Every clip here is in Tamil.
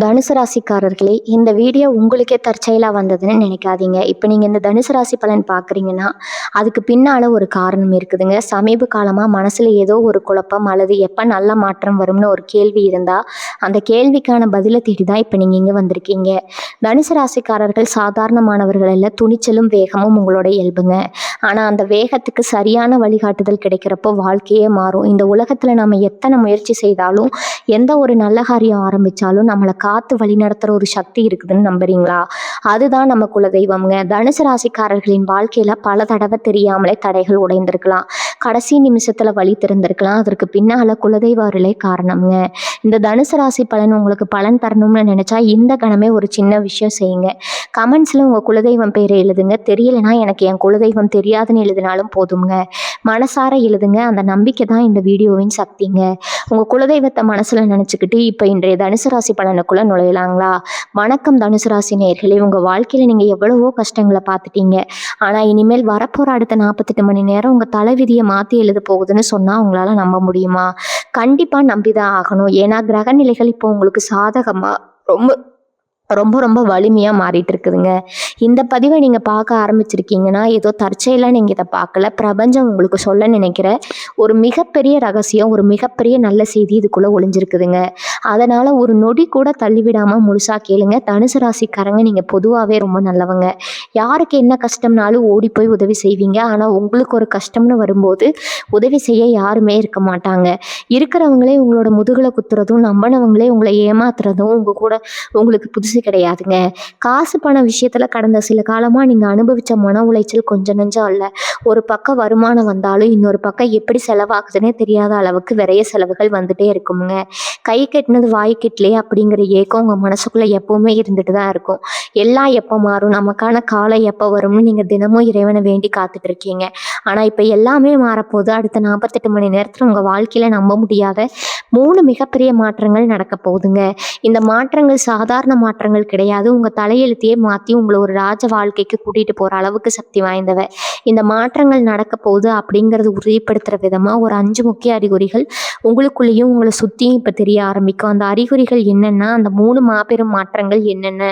தனுசு ராசிக்காரர்களே, இந்த வீடியோ உங்களுக்கே தற்செயலா வந்ததுன்னு நினைக்காதீங்க. இப்ப நீங்க இந்த தனுசு ராசி பலன் பார்க்குறீங்கன்னா, அதுக்கு பின்னால ஒரு காரணம் இருக்குதுங்க. சமீப காலமா மனசுல ஏதோ ஒரு குழப்பம் அல்லது எப்ப நல்ல மாற்றம் வரும்னு ஒரு கேள்வி இருந்தா, அந்த கேள்விக்கான பதில தேடி தான் இப்ப நீங்க இங்க வந்திருக்கீங்க. தனுசு ராசிக்காரர்கள் சாதாரணமானவர்கள் அல்ல, துணிச்சலும் வேகமும் உங்களோட இயல்புங்க. ஆனா அந்த வேகத்துக்கு சரியான வழிகாட்டுதல் கிடைக்கிறப்போ வாழ்க்கையே மாறும். இந்த உலகத்துல நம்ம எத்தனை முயற்சி செய்தாலும், எந்த ஒரு நல்ல காரியம் ஆரம்பிச்சாலும் நம்மளை காத்து வழிநடத்துற ஒரு சக்தி இருக்குதுன்னு நம்புறீங்களா? அதுதான் நம்ம குலதெய்வம்ங்க. தனுசு ராசிக்காரர்களின் வாழ்க்கையில பல தடவை தெரியாமலே தடைகள் உடைந்திருக்கலாம். கடைசி நிமிஷத்துல வழி திறந்திருக்கலாம். அதற்கு பின்னால குலதெய்வ அருளே காரணம்ங்க. இந்த தனுசு ராசி பலன் உங்களுக்கு பலன் தரணும்னு நினைச்சா இந்த கணமே ஒரு சின்ன விஷயம் செய்யுங்க. கமெண்ட்ஸ்ல உங்க குலதெய்வம் பேரை எழுதுங்க. தெரியலனா எனக்கு என் குலதெய்வம் தெரியாதுன்னு எழுதினாலும் போதுங்க. மனசார எழுதுங்க. அந்த நம்பிக்கை தான் இந்த வீடியோவின் சக்திங்க. உங்க குலதெய்வத்தை மனசுல நினைச்சுக்கிட்டு இப்ப இன்றைய தனுசு ராசி பலனுக்குள்ள நுழையலாங்களா? வணக்கம் தனுசு ராசி நேயர்களே. உங்க வாழ்க்கையில நீங்க எவ்வளவோ கஷ்டங்களை பார்த்துட்டீங்க. ஆனா இனிமேல் வரப்போற அடுத்த 48 மணி நேரம் உங்க தலைவிதியை மாத்தி எழுத போகுதுன்னு சொன்னா உங்களால நம்ப முடியுமா? கண்டிப்பா நம்பிதான் ஆகணும். ஏன்னா கிரக நிலைகள் இப்போ உங்களுக்கு சாதகமா ரொம்ப ரொம்ப ரொம்ப வலிமையா மாறிட்டு இருக்குதுங்க. இந்த பதிவை நீங்க பார்க்க ஆரம்பிச்சிருக்கீங்கன்னா ஏதோ தற்செயலா நீங்க இதை பார்க்கல. பிரபஞ்சம் உங்களுக்கு சொல்ல நினைக்கிற ஒரு மிகப்பெரிய ரகசியம், ஒரு மிகப்பெரிய நல்ல செய்தி இதுக்குள்ள ஒளிஞ்சிருக்குதுங்க. அதனால ஒரு நொடி கூட தள்ளிவிடாம முழுசா கேளுங்க. தனுசு ராசிக்காரங்க நீங்க பொதுவாகவே ரொம்ப நல்லவங்க. யாருக்கு என்ன கஷ்டம்னாலும் ஓடி போய் உதவி செய்வீங்க. ஆனா உங்களுக்கு ஒரு கஷ்டம்னு வரும்போது உதவி செய்ய யாருமே இருக்க மாட்டாங்க. இருக்கிறவங்களே உங்களோட முதுகுல குத்துறதும், நம்பினவங்களே உங்களை ஏமாத்துறதும் உங்க கூட உங்களுக்கு புதுசு கிடையாதுங்க. காசு பண விஷயத்துல கடந்த சில காலமா நீங்க அனுபவிச்ச மன உளைச்சல் கொஞ்சம் நெஞ்சம் அல்ல. ஒரு பக்கம் வருமானம் வந்தாலும் இன்னொரு பக்கம் எப்படி செலவாகுதுன்னே தெரியாத அளவுக்கு விரைய செலவுகள் வந்துட்டே இருக்குமுங்க. கை கெட்டினது வாய் கெட்டலையே அப்படிங்கிற ஏக்கம் உங்க மனசுக்குள்ள எப்பவுமே இருந்துட்டு தான் இருக்கும். எல்லாம் எப்போ மாறும், நமக்கான காலம் எப்போ வரும்னு நீங்க தினமும் இறைவனை வேண்டி காத்துட்டு இருக்கீங்க. ஆனா இப்ப எல்லாமே மாறப்போகுது. அடுத்த 48 மணி நேரத்துல உங்க வாழ்க்கையில நம்ப முடியாத 3 மிகப்பெரிய மாற்றங்கள் நடக்க போகுதுங்க. இந்த மாற்றங்கள் சாதாரண மாற்றங்கள் கிடையாது. உங்க தலையெழுத்தையே மாற்றி உங்களை ஒரு ராஜ வாழ்க்கைக்கு கூட்டிகிட்டு போகிற அளவுக்கு சக்தி வாய்ந்தவ. இந்த மாற்றங்கள் நடக்க போகுது அப்படிங்கிறது உறுதிப்படுத்துகிற விதமாக ஒரு 5 முக்கிய அறிகுறிகள் உங்களுக்குள்ளேயும் உங்களை சுற்றியும் இப்போ தெரிய ஆரம்பிக்கும். அந்த அறிகுறிகள் என்னென்னா, அந்த 3 மாபெரும் மாற்றங்கள் என்னென்ன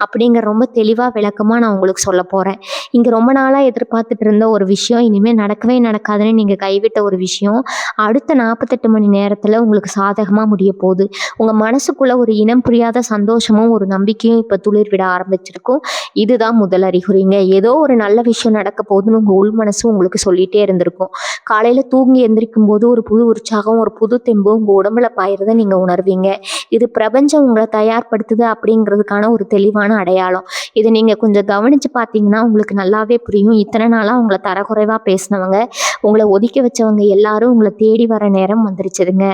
அப்படிங்கிற ரொம்ப தெளிவாக விளக்கமாக நான் உங்களுக்கு சொல்ல போகிறேன். இங்கே ரொம்ப நாளாக எதிர்பார்த்துட்டு இருந்த ஒரு விஷயம், இனிமேல் நடக்கவே நடக்காதுன்னு நீங்கள் கைவிட்ட ஒரு விஷயம் அடுத்த 48 மணி நேரத்தில் உங்களுக்கு சாதகமாக முடிய போகுது. உங்கள் மனசுக்குள்ளே ஒரு இனம் புரியாத சந்தோஷமும் ஒரு நம்பிக்கையும் இப்போ துளிர் விட ஆரம்பிச்சிருக்கும். இதுதான் முதல் அறிகுறிங்க. ஏதோ ஒரு நல்ல விஷயம் நடக்க போகுதுன்னு உங்கள் உள் மனசு உங்களுக்கு சொல்லிகிட்டே இருந்திருக்கும். காலையில் தூங்கி எந்திரிக்கும் போது ஒரு புது உற்சாகம், ஒரு புது தெம்பு உங்கள் உடம்புல பாயிறதை நீங்கள் உணர்வீங்க. இது பிரபஞ்சம் உங்களை தயார்படுத்துது அப்படிங்கிறதுக்கான ஒரு தெளிவான அடையாளம். இதை நீங்கள் கொஞ்சம் கவனித்து பார்த்தீங்கன்னா உங்களுக்கு நல்லாவே புரியும். இத்தனை நாளாக உங்களை தரக்குறைவாக பேசினவங்க, உங்களை ஒதுக்கி வச்சவங்க எல்லாரும் உங்களை தேடி வர நேரம் வந்துருச்சுதுங்க.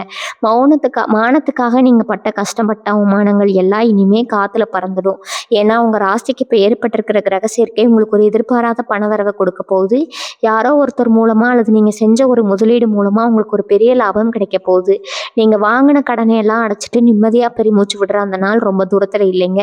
மானத்துக்காக நீங்கள் பட்ட கஷ்டப்பட்ட அவமானங்கள் எல்லாம் இனிமே காற்றுல பறந்துடும். ஏன்னா உங்கள் ராசிக்கு இப்போ ஏற்பட்டிருக்கிற கிரக சேர்க்கை உங்களுக்கு ஒரு எதிர்பாராத பணவரவை கொடுக்க போகுது. யாரோ ஒருத்தர் மூலமாக அல்லது நீங்கள் செஞ்ச ஒரு முதலீடு மூலமாக உங்களுக்கு ஒரு பெரிய லாபம் கிடைக்க போகுது. நீங்கள் வாங்கின கடனை எல்லாம் அடைச்சிட்டு நிம்மதியாக பெருமூச்சு விடுற அந்த நாள் ரொம்ப தூரத்தில் இல்லைங்க.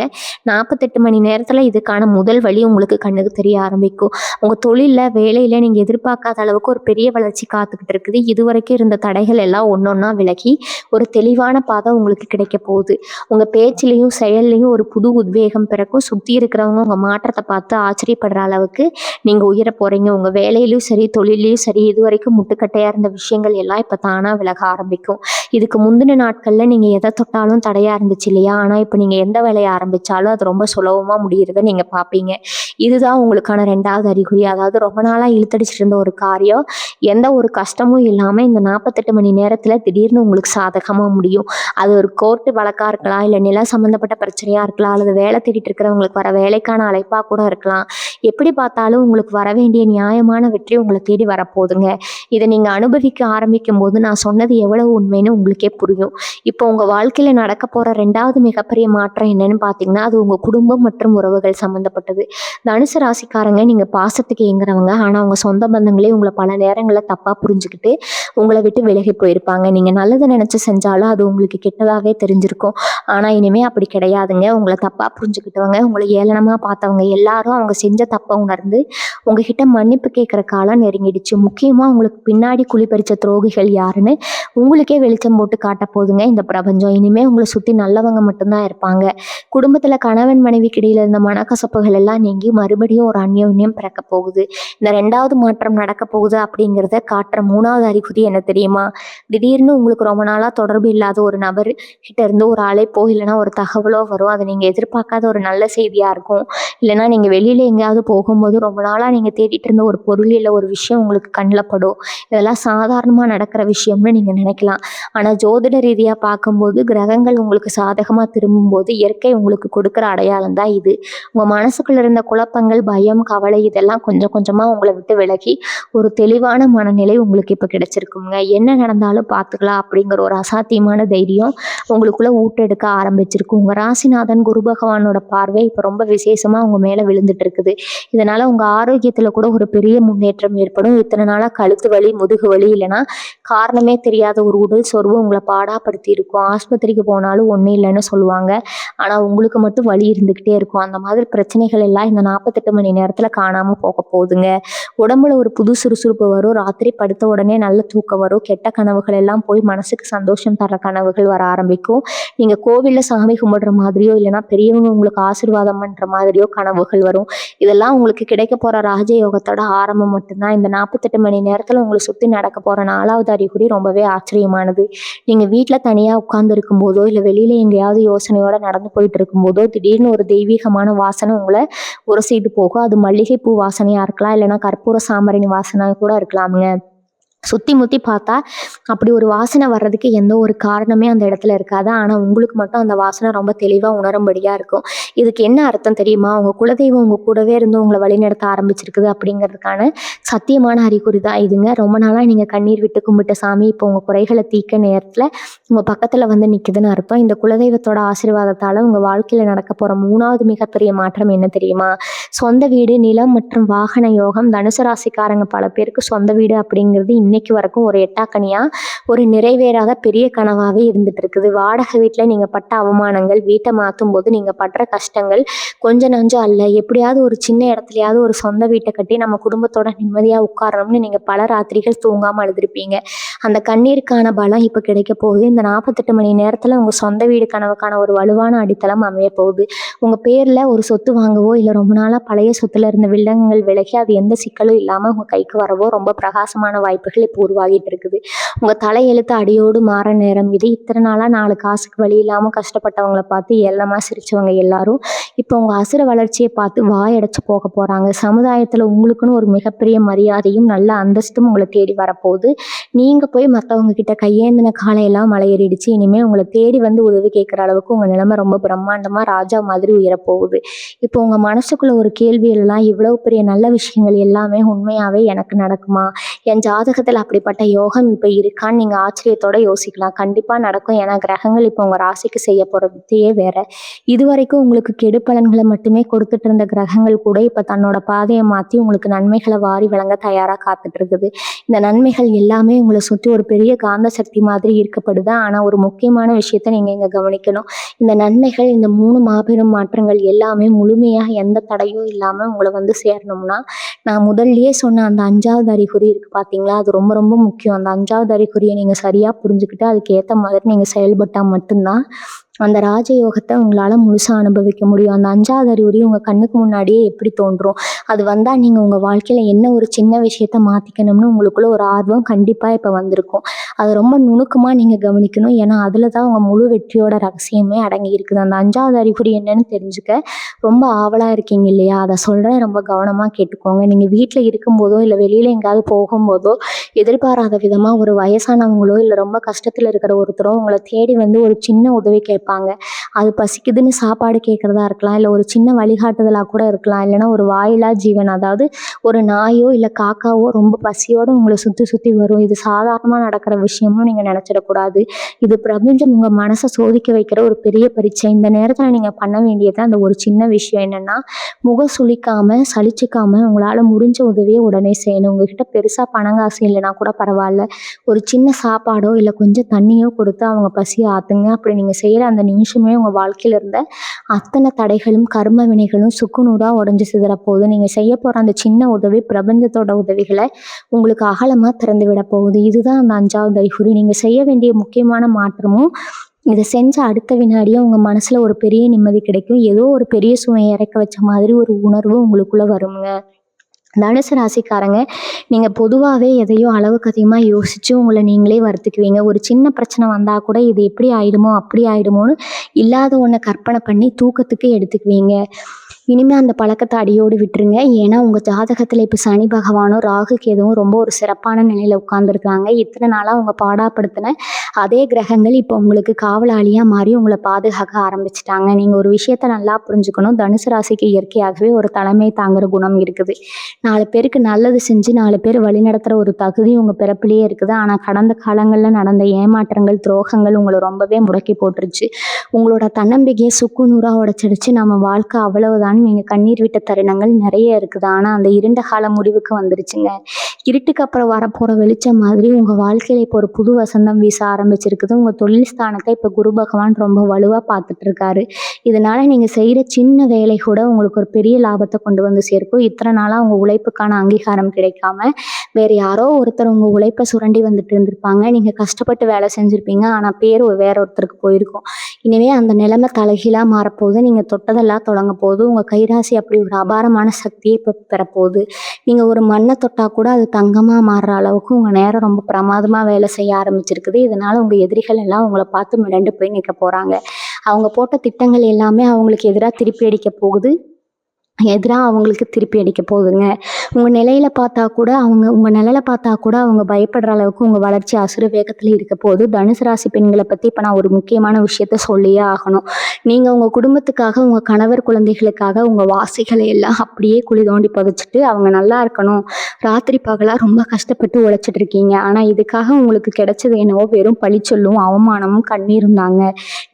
48 மணி நேரத்தில் இதுக்கான முதல் வழி உங்களுக்கு கண்ணுக்கு தெரிய ஆரம்பிக்கும். உங்கள் தொழிலில், வேலையில் நீங்கள் எதிர்பார்க்காத அளவுக்கு ஒரு பெரிய வளர்ச்சி காத்துக்கிட்டு இருக்குது. இதுவரைக்கும் இருந்த தடைகள் எல்லாம் ஒன்றொன்னா விலகி ஒரு தெளிவான பாதை உங்களுக்கு கிடைக்க போகுது. உங்கள் பேச்சிலையும் செயல்லையும் ஒரு புது உத்வேகம் பிறக்கும். சுற்றி இருக்கிறவங்க உங்கள் மாற்றத்தை பார்த்து ஆச்சரியப்படுற அளவுக்கு நீங்கள் உயர போகிறீங்க. உங்கள் வேலையிலையும் சரி, தொழிலையும் சரி, இதுவரைக்கும் முட்டுக்கட்டையாக இருந்த விஷயங்கள் எல்லாம் இப்போ தானாக விலக ஆரம்பிக்கும். இதுக்கு முந்தின நாட்களில் நீங்கள் எதை தொட்டாலும் தடையாக இருந்துச்சு இல்லையா? ஆனால் இப்போ நீங்கள் எந்த வேலையை ஆரம்பித்தாலும் அது ரொம்ப சுலபமாக முடிகிறத நீங்கள் பார்ப்பீங்க. இதுதான் உங்களுக்கான 2வது அறிகுறி. அதாவது ரொம்ப நாளாக இழுத்தடிச்சிட்டு இருந்த ஒரு காரியம் எந்த ஒரு கஷ்டமும் இல்லாமல் இந்த 48 மணி நேரத்தில் திடீர்னு உங்களுக்கு சாதகமாக முடியும். அது ஒரு கோர்ட்டு வழக்காக இருக்கலாம், இல்லை நிலம் சம்மந்தப்பட்ட பிரச்சனையாக இருக்கலாம், அல்லது வேலை தேடிட்டு இருக்கிறவங்களுக்கு வர வேலைக்கான அழைப்பாக கூட இருக்கலாம். எப்படி பார்த்தாலும் உங்களுக்கு வர வேண்டிய நியாயமான வெற்றி உங்களை தேடி வரப்போகுதுங்க. இதை நீங்கள் அனுபவிக்க ஆரம்பிக்கும் போது நான் சொன்னது எவ்வளவு உண்மைன்னு உங்களுக்கே புரியும். இப்போ உங்கள் வாழ்க்கையில் நடக்க போகிற 2வது மிகப்பெரிய மாற்றம் என்னன்னு பார்த்தீங்கன்னா, அது உங்கள் குடும்பம் மற்றும் உறவுகள் சம்மந்தப்பட்டது. தனுசு ராசிக்காரங்க நீங்கள் பாசத்துக்கு ஏங்குறவங்க. ஆனால் உங்கள் சொந்த பந்தங்களே உங்களை பல நேரங்களில் தப்பாக புரிஞ்சுக்கிட்டு உங்களை விட்டு விலகி போயிருப்பாங்க. நீங்கள் நல்லதை நினச்சி செஞ்சாலும் அது உங்களுக்கு கெட்டதாகவே தெரிஞ்சிருக்கும். ஆனால் இனிமேல் அப்படி கிடையாதுங்க. உங்களை தப்பாக புரிஞ்சுக்கிட்டவங்க, உங்களை ஏளனமாக பார்த்தவங்க எல்லாரும் அவங்க செஞ்ச தப்பை உணர்ந்து உங்ககிட்ட மன்னிப்பு கேட்குற காலம் நெருங்கிடுச்சு. முக்கியமாக உங்களுக்கு பின்னாடி குழி பறித்த துரோகிகள் யாருன்னு உங்களுக்கே வெளிச்சம் போட்டு காட்ட போதுங்க இந்த பிரபஞ்சம். இனிமேல் உங்களை சுற்றி நல்லவங்க மட்டும்தான் இருப்பாங்க. குடும்பத்தில் கணவன் மனைவிக்கு இடையில இருந்த மனக்கசப்புகள் எல்லாம் நீங்கி மறுபடியும் ஒரு அந்யோன்யம் பிறக்க போகுது. இந்த 2வது மாற்றம் நடக்க போகுது அப்படிங்கிறத காட்டுற 3வது அறிகுறி என்ன தெரியுமா? திடீர்னு உங்களுக்கு ரொம்ப நாளாக தொடர்பு இல்லாத ஒரு நபர் கிட்ட இருந்து ஒரு அழைப்போ இல்லைன்னா ஒரு தகவலோ வரும். அது நீங்கள் எதிர்பார்க்காத ஒரு நல்ல செய்தியாக இருக்கும். இல்லைன்னா நீங்கள் வெளியில் எங்கேயாவது போகும்போது ரொம்ப நாளாக நீங்கள் தேடிட்டு இருந்த ஒரு பொருள் இல்லை ஒரு விஷயம் உங்களுக்கு கண்ணில் படும். இதெல்லாம் சாதாரணமாக நடக்கிற விஷயம்னு நீங்கள் நினைக்கலாம். ஆனால் ஜோதிட ரீதியாக பார்க்கும்போது கிரகங்கள் உங்களுக்கு சாதகமாக திரும்பும்போது இயற்கை உங்களுக்கு கொடுக்குற அடையாளம் தான் இது. உங்கள் மனசுக்குள்ள இருந்த குழப்பங்கள், பயம், கவலை இதெல்லாம் கொஞ்சம் கொஞ்சமாக உங்களை விட்டு விலகி ஒரு தெளிவான மனநிலை உங்களுக்கு இப்போ கிடைச்சிருக்குங்க. என்ன நடந்தாலும் பார்த்துக்கலாம் அப்படிங்கிற ஒரு அசாத்தியமான தைரியம் உங்களுக்குள்ள ஊட்டெடுக்க ஆரம்பிச்சிருக்கு. உங்கள் ராசிநாதன் குரு பகவானோட பார்வை இப்போ ரொம்ப விசேஷமாக உங்கள் மேலே விழுந்துட்டு இருக்குது. இதனால் உங்கள் ஆரோக்கியத்தில் கூட ஒரு பெரிய முன்னேற்றம் ஏற்படும். இத்தனை நாளாக கழுத்து வலி, முதுகு வலி இல்லைன்னா காரணமே தெரியாத ஒரு உடல் சோர்வு உங்களை பாடாப்படுத்தி இருக்கும். ஆஸ்பத்திரிக்கு போனாலும் ஒன்றும் இல்லைன்னு சொல்லுவாங்க. ஆனால் உங்களுக்கு மட்டும் வலி இருந்துக்கிட்டே இருக்கும். அந்த மாதிரி பிரச்சனைகள் எல்லாம் இந்த 48 மணி நேரத்தில் காணாமல் போக போகுதுங்க. உடம்புல ஒரு புது சுறுசுறுப்பு வரும். ராத்திரி படுத்த உடனே நல்ல தூக்கம் வரும். கெட்ட கனவுகள் எல்லாம் போய் மனசுக்கு சந்தோஷம் தர கனவுகள் வர ஆரம்பிக்கும். நீங்கள் கோவிலில் சாமி கும்பிடுற மாதிரியோ இல்லைன்னா பெரியவங்க உங்களுக்கு ஆசீர்வாதம் பண்ணுற மாதிரியோ கனவுகள் வரும். இதெல்லாம் உங்களுக்கு கிடைக்க போகிற ராஜயோகத்தோட ஆரம்பம் மட்டும்தான். இந்த 48 மணி நேரத்தில் உங்களை சுற்றி நடக்க போகிற 4வது அறிகுறி ரொம்பவே ஆச்சரியமானது. நீங்கள் வீட்டில் தனியாக உட்கார்ந்து இருக்கும்போதோ இல்லை வெளியில் எங்கேயாவது யோசனையோடு நடந்து போயிட்டு இருக்கும்போதோ திடீர்னு ஒரு தெய்வீகமான வாசனை உங்களை உரசிட்டு போகும். அது மல்லிகைப்பூ வாசனையாக இருக்கலாம், இல்லைன்னா கற்பூர சாம்பரணி வாசனை கூட இருக்கலாமுங்க. சுற்றி முற்றி பார்த்தா அப்படி ஒரு வாசனை வர்றதுக்கு எந்த ஒரு காரணமே அந்த இடத்துல இருக்காது. ஆனால் உங்களுக்கு மட்டும் அந்த வாசனை ரொம்ப தெளிவாக உணரும்படியாக இருக்கும். இதுக்கு என்ன அர்த்தம் தெரியுமா? உங்கள் குலதெய்வம் உங்கள் கூடவே இருந்து உங்களை வழிநடத்த ஆரம்பிச்சிருக்குது அப்படிங்கிறதுக்கான சத்தியமான அறிகுறி தான் இதுங்க. ரொம்ப நாளாக நீங்கள் கண்ணீர் விட்டு கும்பிட்ட சாமி இப்போ உங்கள் குறைகளை தீர்க்க நேரத்தில் உங்கள் பக்கத்தில் வந்து நிற்குதுன்னு அர்த்தம். இந்த குலதெய்வத்தோட ஆசீர்வாதத்தால் உங்கள் வாழ்க்கையில் நடக்க போகிற 3வது மிகப்பெரிய மாற்றம் என்ன தெரியுமா? சொந்த வீடு, நிலம் மற்றும் வாகன யோகம். தனுசு ராசிக்காரங்க பல பேருக்கு சொந்த வீடு அப்படிங்கிறது இன்னைக்கு வரைக்கும் ஒரு எட்டாக்கனியா ஒரு நிறைவேறாத பெரிய கனவாகவே இருந்துட்டு இருக்குது. வாடகை வீட்டில் நீங்கள் பட்ட அவமானங்கள், வீட்டை மாற்றும் போது நீங்கள் படுற கஷ்டங்கள் கொஞ்சம் நஞ்சம் அல்ல. எப்படியாவது ஒரு சின்ன இடத்துலையாவது ஒரு சொந்த வீட்டை கட்டி நம்ம குடும்பத்தோட நிம்மதியாக உட்காரணும்னு நீங்கள் பல ராத்திரிகள் தூங்காமல் அழுதுருப்பீங்க. அந்த கண்ணீருக்கான பலம் இப்போ கிடைக்க போகுது. இந்த 48 மணி நேரத்தில் உங்கள் சொந்த வீடு கனவுக்கான ஒரு வலுவான அடித்தளம் அமைய போகுது. உங்கள் பேரில் ஒரு சொத்து வாங்கவோ இல்லை ரொம்ப நாளாக பழைய சொத்துல இருந்த வில்லங்கள் விலகி அது எந்த சிக்கலும் இல்லாமல் உங்கள் கைக்கு வரவோ ரொம்ப பிரகாசமான வாய்ப்புகள் இப்போ உருவாகிட்டு இருக்குது. உங்கள் தலையெழுத்து அடியோடு மாற நேரம் இது. இத்தனை நாளாக 4 காசுக்கு வழி இல்லாமல் கஷ்டப்பட்டவங்களை பார்த்து ஏளனமாக சிரிச்சவங்க எல்லாரும் இப்போ உங்கள் அசுர வளர்ச்சியை பார்த்து வாயடைச்சு போக போகிறாங்க. சமுதாயத்தில் உங்களுக்குன்னு ஒரு மிகப்பெரிய மரியாதையும் நல்ல அந்தஸ்தும் உங்களை தேடி வரப்போகுது. நீங்கள் போய் மற்றவங்க கிட்ட கையேந்தின காலையெல்லாம் மலையேறிடுச்சு. இனிமேல் உங்களை தேடி வந்து உதவி கேட்குற அளவுக்கு உங்கள் நிலைமை ரொம்ப பிரம்மாண்டமாக ராஜா மாதிரி உயரப்போகுது. இப்போ உங்கள் மனசுக்குள்ள ஒரு கேள்வி எல்லாம், இவ்வளவு பெரிய நல்ல விஷயங்கள் எல்லாமே உண்மையாகவே எனக்கு நடக்குமா? என் ஜாதகத்தில் அப்படிப்பட்ட யோகம் இப்போ இருக்கான்னு நீங்கள் ஆச்சரியத்தோட யோசிக்கலாம். கண்டிப்பாக நடக்கும். ஏன்னா கிரகங்கள் இப்போ உங்கள் ராசிக்கு செய்ய போகிற வித்தையே வேற. இதுவரைக்கும் உங்களுக்கு கெடு பலன்களை மட்டுமே கொடுத்துட்டு இருந்த கிரகங்கள் கூட இப்போ தன்னோட பாதையை மாற்றி உங்களுக்கு நன்மைகளை வாரி வழங்க தயாராக காத்துட்டு இருக்குது. இந்த நன்மைகள் எல்லாமே உங்களை சுற்றி ஒரு பெரிய காந்த சக்தி மாதிரி ஈர்க்கப்படுது. ஆனால் ஒரு முக்கியமான விஷயத்த நீங்கள் இங்கே கவனிக்கணும். இந்த நன்மைகள், இந்த 3 மாபெரும் மாற்றங்கள் எல்லாமே முழுமையாக எந்த தடையும் இல்லாமல் உங்களை வந்து சேரணும்னா நான் முதல்லயே சொன்ன அந்த 5வது அறிகுறி இருக்குது பார்த்தீங்களா, அது ரொம்ப ரொம்ப முக்கியம். அந்த 5வது அறிகுறியை நீங்கள் சரியாக புரிஞ்சுக்கிட்டு அதுக்கு ஏற்ற மாதிரி நீங்கள் செயல்பட்டால் மட்டும்தான் அந்த ராஜயோகத்தை உங்களால் முழுசாக அனுபவிக்க முடியும். அந்த 5வது அறிகுறி உங்கள் கண்ணுக்கு முன்னாடியே எப்படி தோன்றும், அது வந்தால் நீங்கள் உங்கள் வாழ்க்கையில் என்ன ஒரு சின்ன விஷயத்த மாற்றிக்கணும்னு உங்களுக்குள்ள ஒரு ஆர்வம் கண்டிப்பாக இப்போ வந்திருக்கும். அது ரொம்ப நுணுக்கமாக நீங்கள் கவனிக்கணும். ஏன்னா அதில் தான் உங்கள் முழு வெற்றியோட ரகசியமே அடங்கி இருக்குது. அந்த 5வது அறிகுறி என்னன்னு தெரிஞ்சுக்க ரொம்ப ஆவலாக இருக்கீங்க இல்லையா? அதை சொல்கிறேன், ரொம்ப கவனமாக கேட்டுக்கோங்க. நீங்கள் வீட்டில் இருக்கும்போதோ இல்லை வெளியில் எங்கேயாவது போகும்போதோ எதிர்பாராத விதமாக ஒரு வயசானவங்களோ இல்லை ரொம்ப கஷ்டத்தில் இருக்கிற ஒருத்தரோ உங்களை தேடி வந்து ஒரு சின்ன உதவி கேட்பாங்க. அது பசிக்குதுன்னு சாப்பாடு கேட்குறதா இருக்கலாம், இல்லை ஒரு சின்ன வழிகாட்டுதலாக கூட இருக்கலாம், இல்லைன்னா ஒரு வாயிலா ஜீவன், அதாவது ஒரு நாயோ இல்லை காக்காவோ ரொம்ப பசியோடு உங்களை சுற்றி சுற்றி வரும். இது சாதாரணமாக நடக்கிற விஷயமும் நீங்கள் நினச்சிடக்கூடாது. இது பிரபஞ்சம் உங்கள் மனசை சோதிக்க வைக்கிற ஒரு பெரிய பரீட்சை. இந்த நேரத்தில் நீங்கள் பண்ண வேண்டியது அந்த ஒரு சின்ன விஷயம் என்னென்னா, முகம் சுளிக்காமல் சலிச்சிக்காமல் உங்களால் முடிஞ்ச உதவியை உடனே செய்யணும். உங்ககிட்ட பெருசாக பணங்காசு இல்லைனா கூட பரவாயில்ல, ஒரு சின்ன சாப்பாடோ இல்லை கொஞ்சம் தண்ணியோ கொடுத்து அவங்க பசியை ஆற்றுங்க. அப்படி நீங்கள் செய்கிற அந்த நிமிஷமே உங்கள் வாழ்க்கையில் இருந்த அத்தனை தடைகளும் கர்ம வினைகளும் சுக்குநூறாக உடஞ்சி சிதற போகுது. நீங்கள் செய்ய போகிற அந்த சின்ன உதவி பிரபஞ்சத்தோட உதவிகளை உங்களுக்கு அகலமாக திறந்து விட போகுது. இதுதான் அந்த 5வது அறிகுறி. நீங்கள் செய்ய வேண்டிய முக்கியமான மாற்றமும் இதை செஞ்ச அடுத்த வினாடியே உங்கள் மனசில் ஒரு பெரிய நிம்மதி கிடைக்கும். ஏதோ ஒரு பெரிய சுமையை இறக்க வச்ச மாதிரி ஒரு உணர்வு உங்களுக்குள்ளே வருங்க. தனுசு ராசிக்காரங்க, நீங்கள் பொதுவாகவே எதையோ அளவுக்கு அதிகமாக யோசித்து உங்களை நீங்களே வருத்திக்குவீங்க. ஒரு சின்ன பிரச்சனை வந்தால் கூட இது எப்படி ஆயிடுமோ அப்படி ஆயிடுமோன்னு இல்லாத ஒன்றை கற்பனை பண்ணி தூக்கத்துக்கு எடுத்துக்குவீங்க. இனிமேல் அந்த பழக்கத்தை அடியோடு விட்டுருங்க. ஏன்னா உங்கள் ஜாதகத்தில் இப்போ சனி பகவானும் ராகு கேதுவும் ரொம்ப ஒரு சிறப்பான நிலையில் உட்காந்துருக்காங்க. இத்தனை நாளாக அவங்க பாடாப்படுத்தின அதே கிரகங்கள் இப்போ உங்களுக்கு காவலாளியாக மாறி உங்களை பாதுகாக்க ஆரம்பிச்சிட்டாங்க. நீங்கள் ஒரு விஷயத்த நல்லா புரிஞ்சுக்கணும். தனுசு ராசிக்கு இயற்கையாகவே ஒரு தலைமை தாங்குற குணம் இருக்குது. 4 பேருக்கு நல்லது செஞ்சு 4 பேர் வழிநடத்துகிற ஒரு தகுதி உங்கள் பிறப்பிலேயே இருக்குது. ஆனால் கடந்த காலங்களில் நடந்த ஏமாற்றங்கள் துரோகங்கள் உங்களை ரொம்பவே முடக்கி போட்டுருச்சு. உங்களோட தன்னம்பிக்கையை சுக்குநூறாக உடைச்சிடுச்சு. நம்ம வாழ்க்கை அவ்வளவுதான் நீங்கள் கண்ணீர் விட்ட தருணங்கள் நிறைய இருக்குது. ஆனால் அந்த இருண்ட கால முடிவுக்கு வந்துருச்சுங்க. இருட்டுக்கு அப்புறம் வரப்போகிற வெளிச்சம் மாதிரி உங்கள் வாழ்க்கையில் இப்போ ஒரு புது வசந்தம் வீச ஆரம்பிச்சிருக்குது. உங்கள் தொழில் ஸ்தானத்தை இப்போ குரு பகவான் ரொம்ப வலுவாக பார்த்துட்டு இருக்காரு. இதனால் நீங்கள் செய்கிற சின்ன வேலை கூட உங்களுக்கு ஒரு பெரிய லாபத்தை கொண்டு வந்து சேர்க்கும். இத்தனை நாளாக உங்கள் உழைப்புக்கான அங்கீகாரம் கிடைக்காம வேறு யாரோ ஒருத்தர் உங்கள் உழைப்பை சுரண்டி வந்துட்டு இருந்திருப்பாங்க. நீங்கள் கஷ்டப்பட்டு வேலை செஞ்சுருப்பீங்க. ஆனால் பேர் வேற ஒருத்தருக்கு போயிருக்கும். இனிமே அந்த நிலைமை தலைகீழாக மாறப்போகுது. நீங்கள் தொட்டதெல்லாம் தொடங்க போகுது. உங்கள் கைராசி அப்படி ஒரு அபாரமான சக்தியை இப்போ பெறப்போகுது. நீங்கள் ஒரு மண்ணை தொட்டால் கூட அது தங்கமாக மாறுற அளவுக்கு உங்கள் நேரம் ரொம்ப பிரமாதமாக வேலை செய்ய ஆரம்பிச்சிருக்குது. இதனால் உங்கள் எதிரிகள் எல்லாம் உங்களை பார்த்து மிரண்டு போய் நிற்க போகிறாங்க. அவங்க போட்ட திட்டங்கள் எல்லாமே அவங்களுக்கு எதிராக திருப்பி அடிக்க போகுது. அவங்களுக்கு திருப்பி அடிக்க போகுதுங்க. உங்கள் நிலையில பார்த்தா கூட உங்கள் நிலையில பார்த்தா கூட அவங்க பயப்படுற அளவுக்கு உங்கள் வளர்ச்சி அசுர வேகத்தில் இருக்க போகுது. தனுசு ராசி பெண்களை பற்றி இப்போ நான் ஒரு முக்கியமான விஷயத்த சொல்லியே ஆகணும். நீங்கள் உங்கள் குடும்பத்துக்காக உங்கள் கணவர் குழந்தைகளுக்காக உங்கள் வாசிகளை எல்லாம் அப்படியே குழி தோண்டி புதைச்சிட்டு அவங்க நல்லா இருக்கணும் ராத்திரி பகலாக ரொம்ப கஷ்டப்பட்டு உழைச்சிட்டு இருக்கீங்க. ஆனால் இதுக்காக உங்களுக்கு கிடைச்சது என்னவோ வெறும் பழிச்சொல்லும் அவமானமும் கண்ணீரும் தாங்க.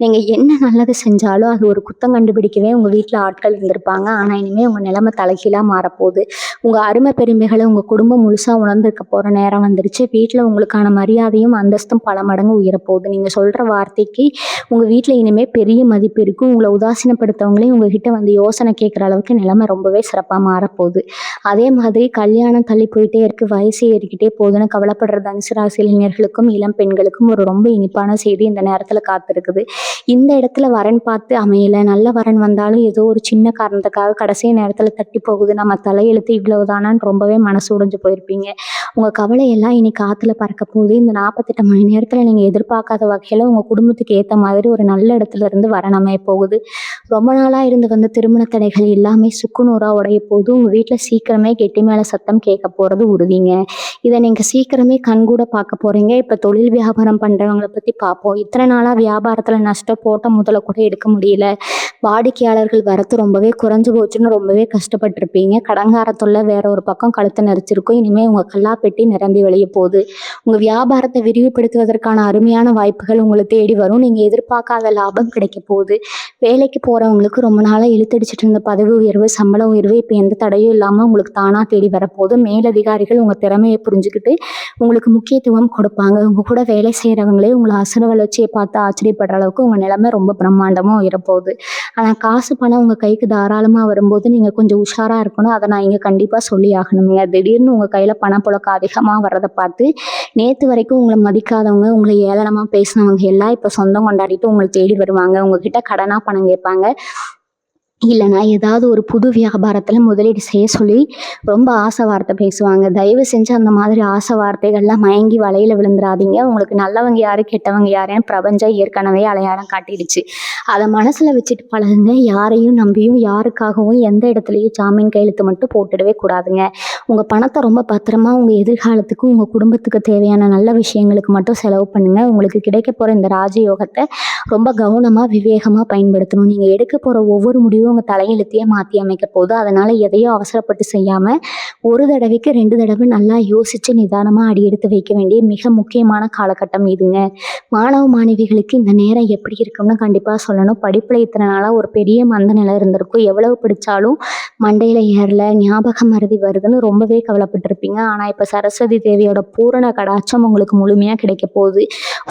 நீங்கள் என்ன நல்லது செஞ்சாலும் அது ஒரு குத்தம் கண்டுபிடிக்கவே உங்கள் வீட்டில் ஆட்கள் இருந்திருப்பாங்க. ஆனால் இனிமேல் உங்கள் நிலைமை தலைகீழாக மாறப்போகுது. உங்கள் அருமை பெருமைகளை உங்கள் குடும்பம் முழுசாக உணர்ந்திருக்க போகிற நேரம் வந்துருச்சு. வீட்டில் உங்களுக்கான மரியாதையும் அந்தஸ்தும் பல மடங்கு உயரப்போகுது. நீங்கள் சொல்கிற வார்த்தைக்கு உங்கள் வீட்டில் இனிமேல் பெரிய மதிப்பு இருக்கும். உங்களை உதாசீனப்படுத்தவங்களையும் உங்ககிட்ட வந்து யோசனை கேட்குற அளவுக்கு நிலைமை ரொம்பவே சிறப்பாக மாறப்போகுது. அதே மாதிரி கல்யாணம் தள்ளி போயிட்டே இருக்குது, வயசு ஏறிக்கிட்டே போகுதுன்னு கவலைப்படுற தனுசு ராசி இளைஞர்களுக்கும் இளம் பெண்களுக்கும் ஒரு ரொம்ப இனிப்பான செய்தி இந்த நேரத்தில் காத்திருக்குது. இந்த இடத்துல வரன் பார்த்து அமையலை, நல்ல வரன் வந்தாலும் ஏதோ ஒரு சின்ன காரணத்துக்காக கடைசி நேரத்தில் தட்டி போகுது, நம்ம தலையெழுத்து இவ்வளவுதானான்னு ரொம்பவே மனசு உடைஞ்சு போயிருப்பீங்க. உங்கள் கவலையெல்லாம் இனி காற்றுல பறக்க போகுது. இந்த 48 மணி நேரத்தில் நீங்கள் எதிர்பார்க்காத வகையில் உங்கள் குடும்பத்துக்கு ஏற்ற மாதிரி ஒரு நல்ல இடத்துல இருந்து வரன் அமைய போகுது. ரொம்ப நாளாக இருந்து வந்த திருமண தடைகள் எல்லாமே சுக்குநூறாக உடைய போகுது. உங்கள் வீட்டில் சீக்கிரமே கெட்டி மேலே சத்தம் கேட்க போகிறது உறுதிங்க. இதை நீங்கள் சீக்கிரமே கண்கூட பார்க்க போகிறீங்க. இப்போ தொழில் வியாபாரம் பண்ணுறவங்களை பற்றி பார்ப்போம். இத்தனை நாளாக வியாபாரத்தில் நஷ்டம் போட்ட முதல்ல கூட எடுக்க முடியல, வாடிக்கையாளர்கள் வரத்து ரொம்பவே குறைஞ்சு போச்சுன்னு ரொம்பவே கஷ்டப்பட்டிருப்பீங்க. கடங்கார தொல்லை வேற ஒரு பக்கம் கழுத்தை நெரிச்சிருக்கும். இனிமேல் உங்கள் கல்லாப்பெட்டி நிரம்பி வெளியே போகுது. உங்கள் வியாபாரத்தை விரிவுபடுத்துவதற்கான அருமையான வாய்ப்புகள் உங்களை தேடி வரும். நீங்கள் எதிர்பார்க்காத லாபம் கிடைக்க போகுது. வேலைக்கு போகிறவங்களுக்கு ரொம்ப நாளாக இழுத்தடிச்சிட்டு இருந்த பதவி உயர்வு சம்பள உயர்வு இப்போ எந்த தடையும் இல்லாமல் உங்களுக்கு தானாக தேடி வரப்போகுது. மேலதிகாரிகள் உங்கள் திறமையை புரிஞ்சுக்கிட்டு உங்களுக்கு முக்கியத்துவம் கொடுப்பாங்க. உங்கள் கூட வேலை செய்கிறவங்களே உங்களை அசுர வளர்ச்சியை பார்த்து ஆச்சரியப்படுற அளவுக்கு உங்கள் நிலைமை ரொம்ப பிரம்மாண்டமாக உயரப்போகுது. ஆனால் காசு பணம் உங்கள் கைக்கு தாராளமாக வரும்போது நீங்கள் கொஞ்சம் உஷாராக இருக்கணும். அதை நான் இங்கே கண்டிப்பாக சொல்லி ஆகணுங்க. திடீர்னு உங்கள் கையில் பணப்புழக்கம் அதிகமாக வர்றதை பார்த்து நேற்று வரைக்கும் உங்களை மதிக்காதவங்க, உங்களை ஏளனமாக பேசினவங்க எல்லாம் இப்போ சொந்தம் கொண்டாடிட்டு உங்களை தேடி வருவாங்க. உங்ககிட்ட கடனாக பணம் கேட்பாங்க. இல்லைனா ஏதாவது ஒரு புது வியாபாரத்தில் முதலீடு செய்ய சொல்லி ரொம்ப ஆசை வார்த்தை பேசுவாங்க. தயவு செஞ்சு அந்த மாதிரி ஆசை வார்த்தைகள்லாம் மயங்கி வலையில் விழுந்துடாதீங்க. உங்களுக்கு நல்லவங்க யாரு கெட்டவங்க யாருன்னு பிரபஞ்சம் ஏற்கனவே அடையாளம் காட்டிடுச்சு. அதை மனசில் வச்சுட்டு பழகுங்க. யாரையும் நம்பியும் யாருக்காகவும் எந்த இடத்துலையும் ஜாமீன் கையெழுத்து மட்டும் போட்டுடவே கூடாதுங்க. உங்கள் பணத்தை ரொம்ப பத்திரமா உங்கள் எதிர்காலத்துக்கு உங்கள் குடும்பத்துக்கு தேவையான நல்ல விஷயங்களுக்கு மட்டும் செலவு பண்ணுங்கள். உங்களுக்கு கிடைக்க போகிற இந்த ராஜயோகத்தை ரொம்ப கவனமாக விவேகமாக பயன்படுத்தணும். நீங்கள் எடுக்க போகிற ஒவ்வொரு முடிவும் வாழ்க்கையும் உங்கள் தலையெழுத்தையே மாற்றி அமைக்க போகுது. அதனால் எதையும் அவசரப்பட்டு செய்யாமல் ஒரு தடவைக்கு 2 தடவை நல்லா யோசித்து நிதானமாக அடி எடுத்து வைக்க வேண்டிய மிக முக்கியமான காலகட்டம் இதுங்க. மாணவ மாணவிகளுக்கு இந்த நேரம் எப்படி இருக்கும்னு கண்டிப்பாக சொல்லணும். படிப்பில் இத்தனை நாளாக ஒரு பெரிய மந்த நிலை இருந்திருக்கும். எவ்வளவு படித்தாலும் மண்டையில் ஏறல, ஞாபக மறதி வருதுன்னு ரொம்பவே கவலைப்பட்டிருப்பீங்க. ஆனால் இப்போ சரஸ்வதி தேவியோட பூரண கடாட்சம் உங்களுக்கு முழுமையாக கிடைக்க போகுது.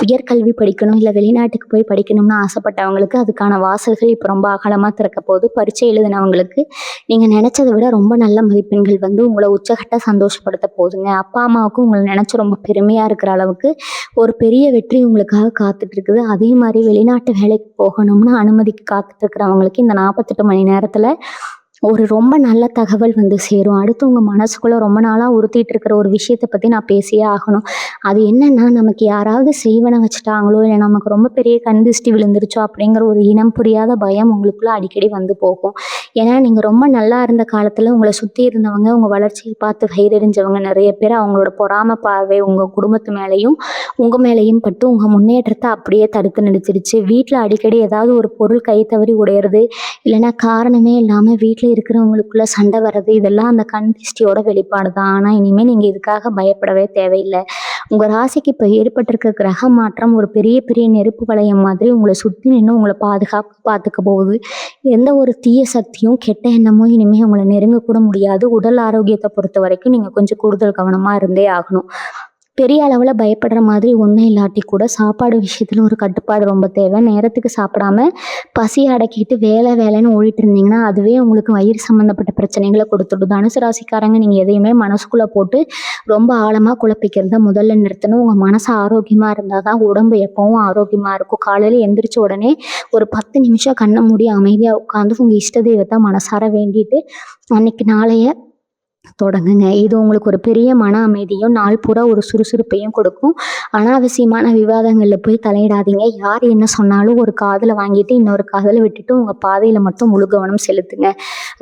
உயர்கல்வி படிக்கணும், இல்லை வெளிநாட்டுக்கு போய் படிக்கணும்னு ஆசைப்பட்டவங்களுக்கு அதுக்கான வாசல்கள் இப்போ ரொம்ப அகலமாக திறக்க போகுது. பரீட்சை எழுதினவங்களுக்கு நீங்கள் நினச்சதை விட ரொம்ப நல்ல மதிப்பெண்கள் வந்து உங்களை உச்சகட்ட சந்தோஷப்படுத்த போகுதுங்க. அப்பா அம்மாவுக்கும் உங்களை நினச்சி ரொம்ப பெருமையாக இருக்கிற அளவுக்கு ஒரு பெரிய வெற்றி உங்களுக்காக காத்துட்டு இருக்குது. அதே மாதிரி வெளிநாட்டு வேலைக்கு போகணும்னு அனுமதிக்கு காத்துட்டு இருக்கிறவங்களுக்கு இந்த 48 மணி நேரத்தில் ஒரு ரொம்ப நல்ல தகவல் வந்து சேரும். அடுத்து உங்கள் மனசுக்குள்ளே ரொம்ப நாளாக உறுத்திட்டு இருக்கிற ஒரு விஷயத்தை பற்றி நான் பேசியே ஆகணும். அது என்னென்னா, நமக்கு யாராவது செய்வனை வச்சுட்டாங்களோ, இல்லை நமக்கு ரொம்ப பெரிய கண் திருஷ்டி விழுந்துருச்சோ அப்படிங்கிற ஒரு இனம் புரியாத பயம் உங்களுக்குள்ளே அடிக்கடி வந்து போகும். ஏன்னா நீங்கள் ரொம்ப நல்லா இருந்த காலத்தில் உங்களை சுற்றி இருந்தவங்க, உங்கள் வளர்ச்சியை பார்த்து வயிறெறிஞ்சவங்க நிறைய பேர் அவங்களோட பொறாமை பார்வை உங்கள் குடும்பத்து மேலேயும் உங்கள் மேலேயும் பட்டு உங்கள் முன்னேற்றத்தை அப்படியே தடுத்து நிறுத்திடுச்சு. வீட்டில் அடிக்கடி ஏதாவது ஒரு பொருள் கை தவறி உடையிறது, இல்லைன்னா காரணமே இல்லாமல் வீட்டில் இருக்கிறவங்களுக்குள்ள சண்டை வர்றது, இதெல்லாம் அந்த கண் திருஷ்டியோட வெளிப்பாடு தான். ஆனால் இனிமேல் நீங்கள் இதுக்காக பயப்படவே தேவையில்லை. உங்கள் ராசிக்கு இப்போ ஏற்பட்டிருக்க கிரக மாற்றம் ஒரு பெரிய பெரிய நெருப்பு வளையம் மாதிரி உங்களை சுற்றி நின்று உங்களை பார்த்துக்க போகுது. எந்த ஒரு தீய சக்தியும் கெட்ட எண்ணமும் இனிமேல் உங்களை நெருங்க கூட முடியாது. உடல் ஆரோக்கியத்தை பொறுத்த வரைக்கும் நீங்கள் கொஞ்சம் கூடுதல் கவனமாக இருந்தே ஆகணும். பெரிய அளவில் பயப்படுற மாதிரி ஒன்றும் இல்லாட்டி கூட சாப்பாடு விஷயத்தில் ஒரு கட்டுப்பாடு ரொம்ப தேவை. நேரத்துக்கு சாப்பிடாம பசியை அடக்கிட்டு வேலைன்னு ஓடிட்டு இருந்தீங்கன்னா அதுவே உங்களுக்கு வயிறு சம்மந்தப்பட்ட பிரச்சனைகளை கொடுத்துடும். தனுசு ராசிக்காரங்க, நீங்கள் எதையுமே மனசுக்குள்ளே போட்டு ரொம்ப ஆழமாக குழப்பிக்கிறத முதல்ல நிறுத்தணும். உங்கள் மனசு ஆரோக்கியமாக இருந்தால் தான் உடம்பு எப்பவும் ஆரோக்கியமாக இருக்கும். காலையில் எந்திரிச்ச உடனே ஒரு 10 நிமிஷம் கண்ணை மூடி அமைதியாக உட்காந்து உங்கள் இஷ்ட தெய்வத்தை மனசார வேண்டிட்டு அன்னைக்கு நாளைய தொடங்குங்க. இது உங்களுக்கு ஒரு பெரிய மன அமைதியும் நாள் பூரா ஒரு சுறுசுறுப்பையும் கொடுக்கும். அனாவசியமான விவாதங்களில் போய் தலையிடாதீங்க. யார் என்ன சொன்னாலும் ஒரு காதில் வாங்கிட்டு இன்னொரு காதில் விட்டுட்டு உங்கள் பாதையில் மட்டும் முழு கவனம் செலுத்துங்க.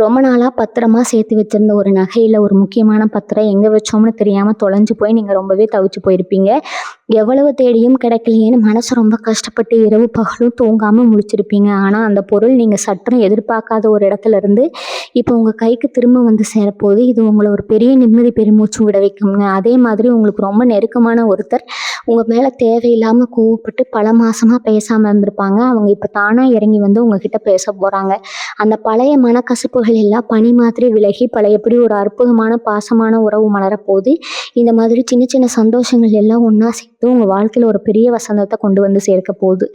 ரொம்ப நாளாக பத்திரமா சேர்த்து வச்சுருந்த ஒரு நகையில் ஒரு முக்கியமான பத்திரம் எங்கே வச்சோம்னு தெரியாமல் தொலைஞ்சு போய் நீங்கள் ரொம்பவே தவிச்சு போயிருப்பீங்க. எவ்வளவு தேடியும் கிடைக்கலையேன்னு மனசு ரொம்ப கஷ்டப்பட்டு இரவு பகலும் தூங்காமல் முழிச்சிருப்பீங்க. ஆனால் அந்த பொருள் நீங்கள் சற்றும் எதிர்பார்க்காத ஒரு இடத்துல இருந்து இப்போ உங்கள் கைக்கு திரும்ப வந்து சேரப்போகுது. இது உங்களை ஒரு பெரிய நிம்மதி பெருமூச்சு விட வைக்குங்க. அதே மாதிரி உங்களுக்கு ரொம்ப நெருக்கமான ஒருத்தர் உங்கள் மேலே தேவையில்லாமல் கோவப்பட்டு பல மாதமாக பேசாமல் இருந்திருப்பாங்க. அவங்க இப்போ தானாக இறங்கி வந்து உங்ககிட்ட பேச போகிறாங்க. அந்த பழைய மனக்கசப்புகள் எல்லாம் பனி மாதிரி விலகி பழையபடி ஒரு அற்புதமான பாசமான உறவு மலரப்போகுது. இந்த மாதிரி சின்ன சின்ன சந்தோஷங்கள் எல்லாம் ஒன்றா சேர்த்து உங்கள் வாழ்க்கையில் ஒரு பெரிய வசந்தத்தை கொண்டு வந்து சேர்க்க போகுது.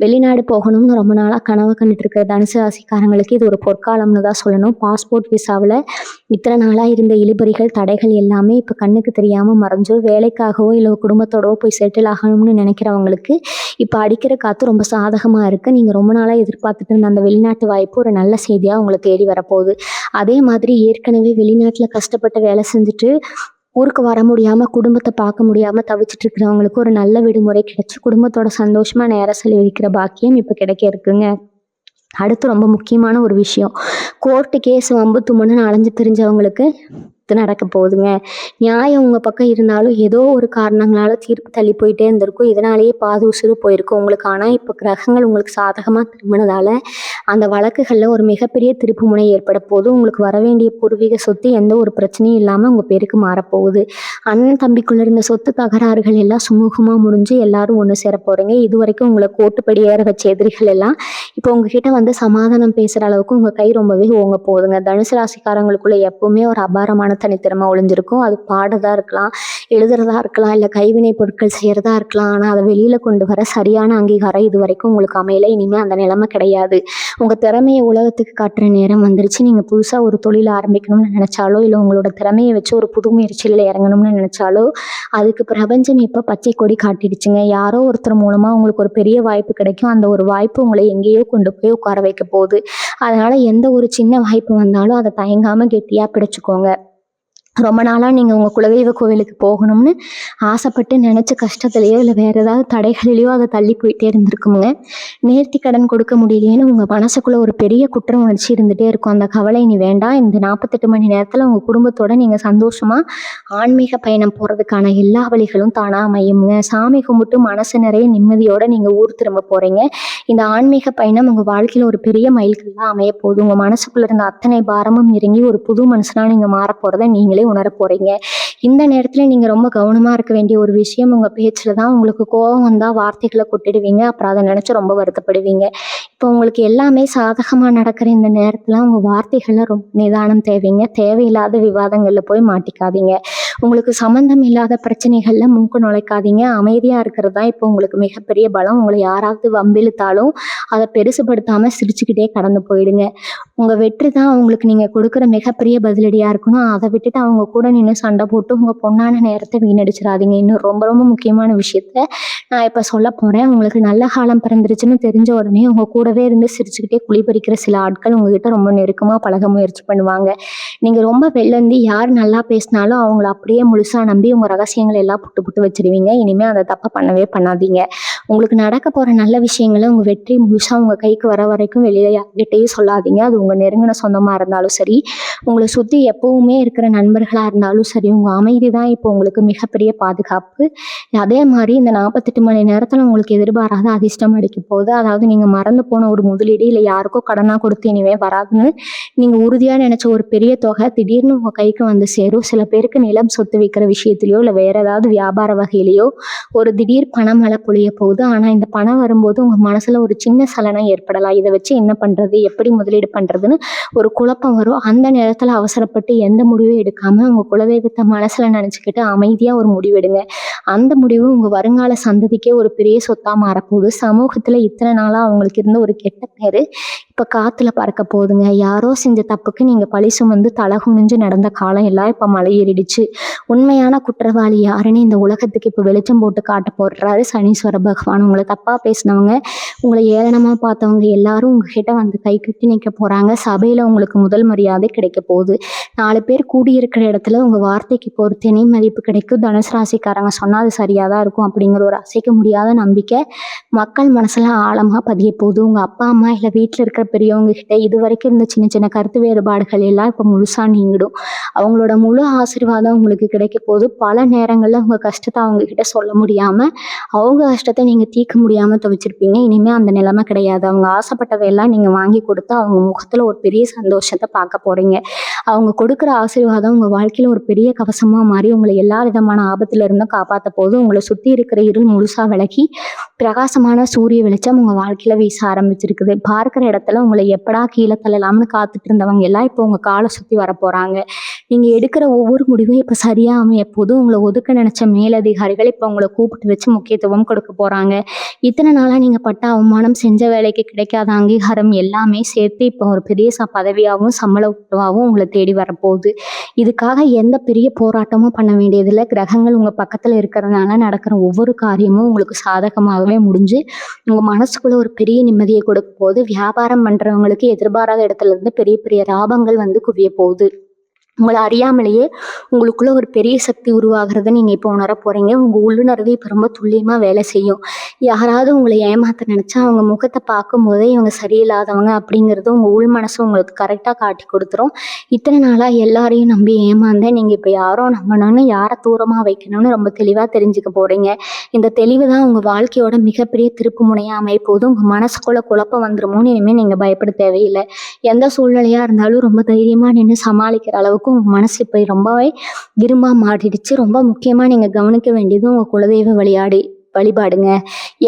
வெளிநாடு போகணும்னு ரொம்ப நாளாக கனவு கண்டுட்டு இருக்கிற தனுசு ராசிக்காரங்களுக்கு இது ஒரு பொற்காலம்னு தான் சொல்லணும். பாஸ்போர்ட் விசாவில் இத்தனை நாளாக இருந்த இழுபறிகள் தடைகள் எல்லாமே இப்போ கண்ணுக்கு தெரியாமல் மறைஞ்சோ, வேலைக்காகவோ இல்லை குடும்பத்தோடவோ போய் செட்டில் ஆகணும்னு நினைக்கிறவங்களுக்கு இப்போ அடிக்கிற காற்று ரொம்ப சாதகமாக இருக்குது. நீங்கள் ரொம்ப நாளாக எதிர்பார்த்துட்டு இருந்த அந்த வெளிநாட்டு வாய்ப்பு ஒரு நல்ல செய்தியாக உங்களை தேடி வரப்போகுது. அதே மாதிரி ஏற்கனவே வெளிநாட்டில் கஷ்டப்பட்டு வேலை செஞ்சுட்டு ஊருக்கு வர முடியாமல் குடும்பத்தை பார்க்க முடியாமல் தவிச்சிட்டு இருக்கிறவங்களுக்கு ஒரு நல்ல விடுமுறை கிடைச்சி குடும்பத்தோட சந்தோஷமாக நேரம் செலவழிக்கிற பாக்கியம் இப்போ கிடைக்க இருக்குங்க. அடுத்து ரொம்ப முக்கியமான ஒரு விஷயம், கோர்ட்டு கேஸ் வம்பு தும்முன்னு அலைஞ்சு தெரிஞ்சவங்களுக்கு நடக்க போகுதுங்க. நியாயம் உங்கள் பக்கம் இருந்தாலும் ஏதோ ஒரு காரணங்களால தீர்ப்பு தள்ளி போயிட்டே இருந்திருக்கும். இதனாலேயே பாதி உசுறு போயிருக்கும் உங்களுக்கு. ஆனால் இப்போ கிரகங்கள் உங்களுக்கு சாதகமாக திரும்பினதால அந்த வழக்குகளில் ஒரு மிகப்பெரிய திருப்பு முனை ஏற்பட போது. உங்களுக்கு வர வேண்டிய பூர்வீக சொத்து எந்த ஒரு பிரச்சனையும் இல்லாமல் உங்கள் பேருக்கு மாறப்போகுது. அண்ணன் தம்பிக்குள்ள இருந்த சொத்து தகராறுகள் எல்லாம் சுமூகமாக முடிஞ்சு எல்லாரும் ஒன்று சேர போகிறீங்க. இது வரைக்கும் உங்களை கோட்டுப்படி ஏற வச்ச எதிரிகள் எல்லாம் இப்போ உங்ககிட்ட வந்து சமாதானம் பேசுகிற அளவுக்கு உங்கள் கை ரொம்பவே ஓங்க போகுதுங்க. தனுசு ராசிக்காரங்களுக்குள்ள எப்பவுமே ஒரு அபாரமான தனித்திறமை ஒளிஞ்சிருக்கும். அது பாடுறதா இருக்கலாம், எழுதுறதா இருக்கலாம், இல்லை கைவினை பொருட்கள் செய்கிறதா இருக்கலாம். ஆனால் அதை வெளியில் கொண்டு வர சரியான அங்கீகாரம் இது வரைக்கும் உங்களுக்கு அமையல. இனிமேல் அந்த நிலைமை கிடையாது. உங்கள் திறமையை உலகத்துக்கு காட்டுற நேரம் வந்துருச்சு. நீங்கள் புதுசாக ஒரு தொழில் ஆரம்பிக்கணும்னு நினச்சாலோ, இல்லை உங்களோட திறமையை வச்சு ஒரு புது முயற்சியில் இறங்கணும்னு நினச்சாலோ அதுக்கு பிரபஞ்சம் இப்போ பச்சை கொடி காட்டிடுச்சுங்க. யாரோ ஒருத்தர் மூலமாக உங்களுக்கு ஒரு பெரிய வாய்ப்பு கிடைக்கும். அந்த ஒரு வாய்ப்பு உங்களை எங்கேயோ கொண்டு போய் உட்கார வைக்க போகுது. அதனால் எந்த ஒரு சின்ன வாய்ப்பு வந்தாலும் அதை தயங்காமல் கெட்டியாக பிடிச்சிக்கோங்க. ரொம்ப நாளாக நீங்கள் உங்கள் குலதெய்வ கோவிலுக்கு போகணும்னு ஆசைப்பட்டு நினச்ச கஷ்டத்துலையோ இல்லை வேறு ஏதாவது தடைகளிலையோ அதை தள்ளி போயிட்டே இருந்திருக்குங்க. நேர்த்தி கடன் கொடுக்க முடியலையேன்னு உங்கள் மனசுக்குள்ளே ஒரு பெரிய குற்ற உணர்ச்சி இருந்துகிட்டே இருக்கும். அந்த கவலை இனி வேண்டாம். இந்த 48 மணி நேரத்தில் உங்கள் குடும்பத்தோடு நீங்கள் சந்தோஷமாக ஆன்மீக பயணம் போகிறதுக்கான எல்லா வழிகளும் தானாக அமையுங்க. சாமி கும்பிட்டு மனசு நிறைய நிம்மதியோடு நீங்கள் ஊர் திரும்ப போகிறீங்க. இந்த ஆன்மீக பயணம் உங்கள் வாழ்க்கையில் ஒரு பெரிய மைல்கல்லாக அமைய போகுது. உங்கள் மனசுக்குள்ளே இருந்த அத்தனை பாரமும் இறங்கி ஒரு புது மனுஷனாக நீங்கள் மாற போகிறத நீங்களே உணர போறீங்க. இந்த நேரத்துல நீங்க ரொம்ப கவனமா இருக்க வேண்டிய ஒரு விஷயம், உங்க பேச்சுல தான். உங்களுக்கு கோபம் வந்தா வார்த்தைகளை கொட்டிடுவீங்க. அப்புறம் அதை நினைச்சு ரொம்ப வருத்தப்படுவீங்க. இப்போ உங்களுக்கு எல்லாமே சாதகமா நடக்கிற இந்த நேரத்துல உங்க வார்த்தைகள்ல ரொம்ப நிதானம் தேவைங்க. தேவையில்லாத விவாதங்கள்ல போய் மாட்டிக்காதீங்க. உங்களுக்கு சம்மந்தம் இல்லாத பிரச்சனைகள்ல மூக்கு நுழைக்காதீங்க. அமைதியா இருக்கிறது தான் இப்போ உங்களுக்கு மிகப்பெரிய பலம். உங்களை யாராவது வம்பிழுத்தாலும் அதை பெருசுபடுத்தாம சிரிச்சுக்கிட்டே கடந்து போயிடுங்க. உங்க வெற்றி தான் உங்களுக்கு நீங்க கொடுக்குற மிகப்பெரிய பதிலடியா இருக்கணும். அதை விட்டுட்டு அவங்க கூட நின்று சண்டை போட்டு உங்க பொண்ணான நேரத்தை வீணடிச்சிடாதீங்க. இன்னும் ரொம்ப ரொம்ப முக்கியமான விஷயத்த நான் இப்ப சொல்ல போறேன். உங்களுக்கு நல்ல காலம் பிறந்துருச்சுன்னு தெரிஞ்ச உடனே உங்க கூடவே இருந்து சிரிச்சுக்கிட்டே குளிபறிக்கிற சில ஆட்கள் உங்ககிட்ட ரொம்ப நெருக்கமா பழக முயற்சி பண்ணுவாங்க. நீங்க ரொம்ப வெள்ளந்தி யார் நல்லா பேசினாலும் அவங்கள அப்படியே முழுசா நம்பி உங்க ரகசியங்களை எல்லாம் புட்டு புட்டு வச்சிருவீங்க. இனிமே அந்த தப்பை பண்ணவே பண்ணாதீங்க. உங்களுக்கு நடக்க போற நல்ல விஷயங்களை உங்க வெற்றி முழுசா உங்க கைக்கு வர வரைக்கும் வெளியில யார்கிட்டையும் சொல்லாதீங்க. அது உங்க நெருங்கின சொந்தமா இருந்தாலும் சரி, உங்களை சுத்தி எப்பவுமே இருக்கிற நண்பர்களா இருந்தாலும் சரி, உங்க அமைதி தான் இப்போ உங்களுக்கு மிகப்பெரிய பாதுகாப்பு. அதே மாதிரி இந்த 48 மணி நேரத்துல உங்களுக்கு எதிர்பாராத அதிர்ஷ்டம் அடிக்க போகுது. அதாவது நீங்க மறந்து போன ஒரு முதலீடு இல்லை யாருக்கோ கடனா கொடுத்து இனிமே வராதுன்னு நீங்க உறுதியா நினைச்ச ஒரு பெரிய தொகை திடீர்னு உங்க கைக்கு வந்து சேரும். சில பேருக்கு நிலம் சொத்து விற்கிற விஷயத்திலயோ இல்லை வேற ஏதாவது வியாபார வகையிலையோ ஒரு திடீர் பணமழை பொழிய போகுது. ஆனா இந்த பணம் வரும்போது உங்க மனசுல ஒரு சின்ன சலனம் ஏற்படலாம். இதை வச்சு என்ன பண்றது, எப்படி முதலீடு பண்றதுன்னு ஒரு குழப்பம் வரும். அந்த நேரத்துல அவசரப்பட்டு எந்த முடிவும் எடுக்காம உங்க குலதெய்வத்தை மனசுல நினைச்சுக்கிட்டு அமைதியா ஒரு முடிவெடுங்க. அந்த முடிவு உங்க வருங்கால சந்ததிக்கே ஒரு பெரிய சொத்தா மாறப்போகுது. சமூகத்துல இத்தனை நாளா அவங்களுக்கு இருந்த ஒரு கெட்ட பேரு இப்ப காத்துல பறக்க போகுதுங்க. யாரோ செஞ்ச தப்புக்கு நீங்க பழி சுமந்து தலை குனிஞ்சு நடந்த காலம் எல்லாம் இப்ப மலையேறிடுச்சு. உண்மையான குற்றவாளி யாருன்னு இந்த உலகத்துக்கு இப்ப வெளிச்சம் போட்டு காட்ட போடுறாரு சனீஸ்வர பகவான். உங்களை தப்பா பேசினவங்க, உங்களை ஏளனமா பார்த்தவங்க எல்லாரும் உங்ககிட்ட வந்து கை கட்டி நிற்க போறாங்க. சபையில உங்களுக்கு முதல் மரியாதை கிடைக்க போகுது. 4 பேர் கூடியிருக்கிற இடத்துல உங்க வார்த்தைக்கு இப்போ ஒரு தனி மதிப்பு கிடைக்கும். தனுசு ராசிக்காரங்க சொன்னா அது சரியாதான் இருக்கும் அப்படிங்கிற ஒரு அசைக்க முடியாத நம்பிக்கை மக்கள் மனசுல ஆழமா பதிய போகுது. உங்க அப்பா அம்மா இல்லை வீட்டுல இருக்கிற பெரியவங்க கிட்ட இது வரைக்கும் இருந்த சின்ன சின்ன கருத்து வேறுபாடுகள் எல்லாம் இப்ப முழுசா நீங்கிடும். அவங்களோட முழு ஆசீர்வாதம் உங்களுக்கு கிடைக்க போகுது. பல நேரங்கள்ல உங்க கஷ்டத்தை அவங்க கிட்ட சொல்ல முடியாம, அவங்க கஷ்டத்தை நீங்க தீர்க்க முடியாம தவிச்சிருப்பீங்க. இனிமே அந்த நிலைமை கிடையாது. அவங்க ஆசைப்பட்டதையெல்லாம் நீங்க வாங்கி கொடுத்து அவங்க முகத்துல ஒரு பெரிய சந்தோஷத்தை பார்க்க போறீங்க. அவங்க கொடுக்குற ஆசீர்வாதம் உங்க வாழ்க்கையில ஒரு பெரிய கவசமா மாறி உங்களை எல்லா விதமான ஆபத்துல இருந்தும் காப்பாத்த போது. உங்களை சுத்தி இருக்கிற இருள் முழுசா விலகி பிரகாசமான சூரிய வெளிச்சம் உங்க வாழ்க்கையில வீச ஆரம்பிச்சிருக்குது. பார்க்கிற இடத்துல உங்களை எப்படா கீழே தள்ளலாம்னு காத்துட்டு இருந்தவங்க எல்லாம் இப்போ உங்க காலை சுத்தி வர போறாங்க. நீங்க எடுக்கிற ஒவ்வொரு முடிவும் இப்ப சரியா அமைய போது. உங்களை ஒதுக்க நினைச்ச மேலதிகாரிகள் இப்ப உங்களை கூப்பிட்டு வச்சு முக்கியத்துவம் கொடுக்க போறாங்க. இத்தனை நாளா நீங்க பட்ட அவமானம், செஞ்ச வேலைக்கு கிடைக்காத அங்கீகாரம் எல்லாமே சேர்த்து இப்போ ஒரு பெரிய பதவியாகவும் சம்பள உயர்வாகவும் உங்களை தேடி வரப்போகுது. இதுக்காக எந்த பெரிய போராட்டமும் பண்ண வேண்டியதில்லை. கிரகங்கள் உங்க பக்கத்துல இருக்கிறதுனால நடக்கிற ஒவ்வொரு காரியமும் உங்களுக்கு சாதகமாகவே முடிஞ்சு உங்க மனசுக்குள்ள ஒரு பெரிய நிம்மதியை கொடுக்க போகுது. வியாபாரம் பண்றவங்களுக்கு எதிர்பாராத இடத்துல இருந்து பெரிய பெரிய லாபங்கள் வந்து குவிய போகுது. உங்களை அறியாமலேயே உங்களுக்குள்ள ஒரு பெரிய சக்தி உருவாகிறத நீங்க இப்போ உணர போறீங்க. உங்க உள்ளுணர்வு இப்போ ரொம்ப துல்லியமா வேலை செய்யும். யாராவது உங்களை ஏமாத்த நினைச்சா அவங்க முகத்தை பார்க்கும் போதே இவங்க சரியில்லாதவங்க அப்படிங்கிறது உங்க உள் மனசு உங்களுக்கு கரெக்டா காட்டி கொடுத்துரும். இத்தனை நாளா எல்லாரையும் நம்பி ஏமாந்தேன், நீங்க இப்போ யாரோ நம்பணும்னு, யாரை தூரமா வைக்கணும்னு ரொம்ப தெளிவா தெரிஞ்சுக்க போறீங்க. இந்த தெளிவு தான் உங்க வாழ்க்கையோட மிகப்பெரிய திருப்பு முனையா அமைய போது. உங்க மனசுக்குள்ள குழப்பம் வந்துருமோன்னு இனிமே நீங்க பயப்பட தேவையில்லை. எந்த சூழ்நிலையா இருந்தாலும் ரொம்ப தைரியமா நின்று சமாளிக்கிற அளவுக்கு உங்க மனசு இப்போ ரொம்பவே விரும்பா மாறிடுச்சு. ரொம்ப முக்கியமா நீங்க கவனிக்க வேண்டியது உங்க குலதெய்வ வழிபாடுங்க.